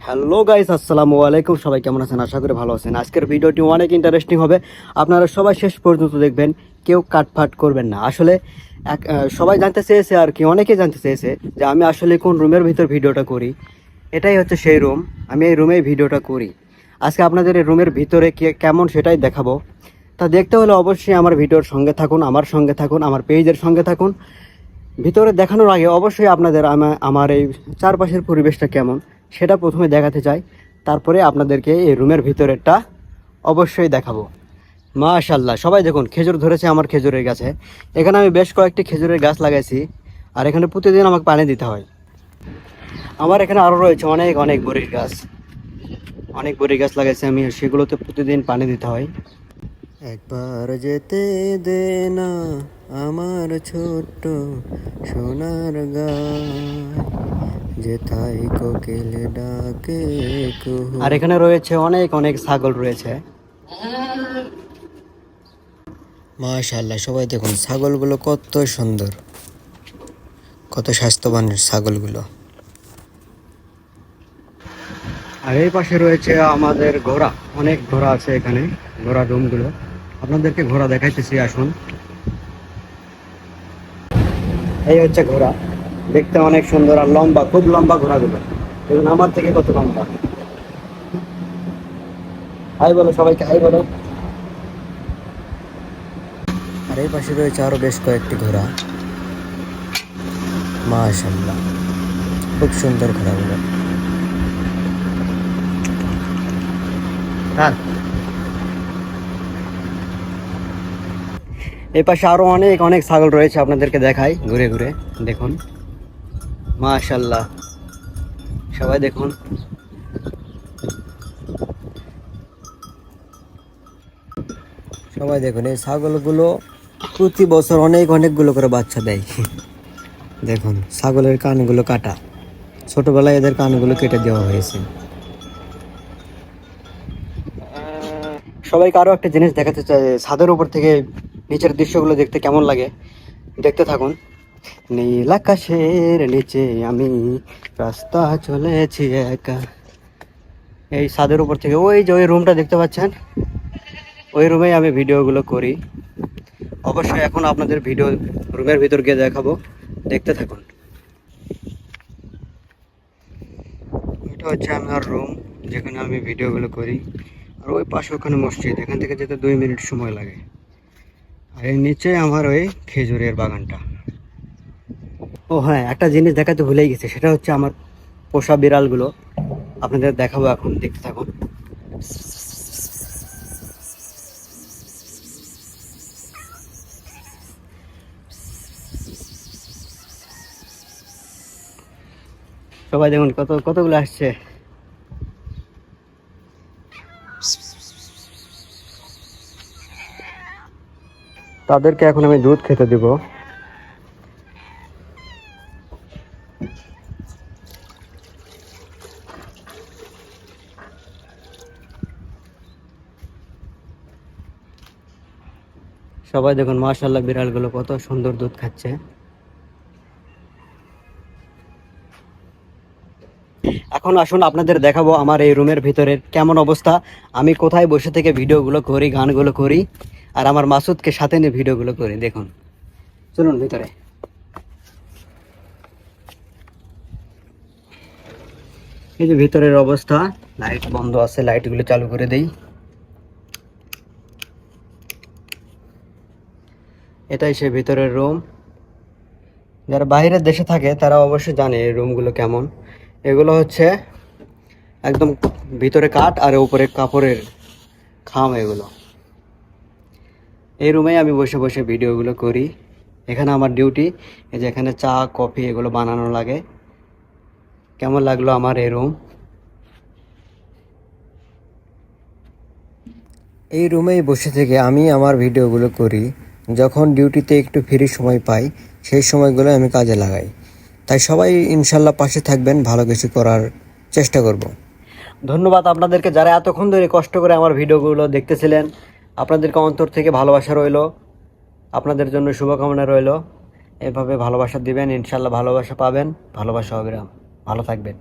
Hello guys, আসসালামু আলাইকুম। সবাই কেমন আছেন? আশা করি ভালো আছেন। আজকের ভিডিওটি অনেক ইন্টারেস্টিং হবে, আপনারা সবাই শেষ পর্যন্ত দেখবেন, কেউ কাটফাট করবেন না। আসলে সবাই জানতে চেয়েছে আর কি, অনেকে জানতে চেয়েছে যে আমি আসলে কোন রুমের ভিতর ভিডিওটা করি। এটাই হচ্ছে সেই রুম, আমি এই রুমেই ভিডিওটা করি। আজকে আপনাদের এই রুমের ভিতরে কেমন সেটাই দেখাবো। তা দেখতে হলে অবশ্যই আমার ভিডিওর সঙ্গে থাকুন, আমার সঙ্গে থাকুন, আমার পেজের সঙ্গে থাকুন। ভিতরে দেখানোর আগে অবশ্যই আপনাদের আমার এই চারপাশের পরিবেশটা কেমন সেটা প্রথমে দেখাতে চাই, তারপরে আপনাদেরকে এই রুমের ভিতরেরটা অবশ্যই দেখাবো। মাশাআল্লাহ, সবাই দেখুন, খেজুর ধরেছে আমার খেজুরের গাছে। এখানে আমি বেশ কয়েকটি খেজুরের গাছ লাগাইছি, আর এখানে প্রতিদিন আমাকে পানি দিতে হয়। আমার এখানে আরও রয়েছে অনেক অনেক বড়ির গাছ, অনেক বড়ি গাছ লাগাইছি আমি, সেগুলোতে প্রতিদিন পানি দিতে হয়। একবার যেতে দে না আমার ছোট্ট সোনার গায়, যেথায় কোকিল ডাকে কুহু। আর এখানে রয়েছে অনেক অনেক ছাগল রয়েছে। মাশাআল্লাহ, সবাই দেখুন ছাগলগুলো কত সুন্দর, কত স্বাস্থ্যবান ছাগলগুলো। আর এই পাশে রয়েছে আমাদের ঘোড়া, অনেক ঘোড়া আছে এখানে, ঘোড়া রুমগুলো আপনাদেরকে ঘোড়া দেখাইতেছি, আসুন। এই হচ্ছে ঘোড়া, দেখতে অনেক সুন্দর আর লম্বা, খুব লম্বা ঘোড়াগুলো। দেখুন আমার থেকে কত লম্বা। হাই বলো সবাইকে, হাই বলো। আর এই পাশে রয়েছে আরো বেশ কয়েকটি ঘোড়া। মাশাআল্লাহ, খুব সুন্দর ঘোড়াগুলো। হ্যাঁ, এই পাশে আরো অনেক অনেক ছাগল রয়েছে, আপনাদেরকে দেখাই ঘুরে ঘুরে। দেখুন মাশাআল্লাহ, সবাই দেখুন। সবাই দেখুন, এই ছাগলগুলো প্রতি বছর অনেক অনেকগুলো করে বাচ্চা দেয়। দেখুন ছাগলের কানগুলো কাটা, ছোটবেলায় এদের কানগুলো কেটে দেওয়া হয়েছে। সবাইকে আরো একটা জিনিস দেখাতে চাই, ছাদের উপর থেকে নিচের দৃশ্যগুলো দেখতে কেমন লাগে, দেখতে থাকুন। নীল আকাশের নিচে আমি রাস্তা চলেছি একা। এই ছাদের উপর থেকে ওই যে ওই রুমটা দেখতে পাচ্ছেন, ওই রুমেই আমি ভিডিওগুলো করি। অবশ্যই এখন আপনাদের ভিডিও রুমের ভিতর গিয়ে দেখাবো, দেখতে থাকুন। এটা হচ্ছে আমার রুম, যেখানে আমি ভিডিওগুলো করি। আর ওই পাশে ওখানে মসজিদ, এখান থেকে যেতে 2 মিনিট সময় লাগে। আর এর নিচে আমার ওই খেজুরের বাগানটা। ও হ্যাঁ, একটা জিনিস দেখাতে ভুলেই গেছে, সেটা হচ্ছে আমার পোষা বিড়ালগুলো। আপনাদের দেখাবো, এখন দেখতে থাকুন। সবাই দেখুন কতগুলো আসছে। তাদেরকে এখন আমি দুধ খেতে দিব। সবাই দেখুন মাশাআল্লাহ, বিড়ালগুলো কত সুন্দর দুধ খাচ্ছে। এখন আসুন আপনাদের দেখাবো আমার এই রুমের ভিতরের কেমন অবস্থা, আমি কোথায় বসে থেকে ভিডিওগুলো করি, গানগুলো করি, আর আমার মাসুদকে সাথে নিয়ে ভিডিওগুলো করি। দেখুন, চলুন ভিতরে। এই যে ভিতরের অবস্থা, লাইট বন্ধ আছে, লাইটগুলো চালু করে দেই। এটাই সে ভিতরের রুম। যারা বাইরের দেশে থাকে তারা অবশ্যই জানে এই রুমগুলো কেমন। এগুলো হচ্ছে একদম ভিতরে কাঠ আর উপরে কাপড়ের খাম। এগুলো এই রুমেই আমি বসে বসে ভিডিওগুলো করি। এখানে আমার ডিউটি, এই যে এখানে চা কফি এগুলো বানানো লাগে। কেমন লাগলো আমার এই রুম? এই রুমেই বসে থেকে আমি আমার ভিডিওগুলো করি। যখন ডিউটিতে একটু ফ্রি সময় পাই, সেই সময়গুলো আমি কাজে লাগাই। তাই সবাই ইনশাল্লাহ পাশে থাকবেন, ভালো কিছু করার চেষ্টা করব। ধন্যবাদ আপনাদেরকে, যারা এতক্ষণ ধরে কষ্ট করে আমার ভিডিওগুলো দেখতেছিলেন। আপনাদেরকে অন্তর থেকে ভালোবাসা রইল, আপনাদের জন্য শুভকামনা রইল। এভাবে ভালোবাসা দিবেন, ইনশাল্লাহ ভালোবাসা পাবেন, ভালোবাসা হবে। ভালো থাকবেন।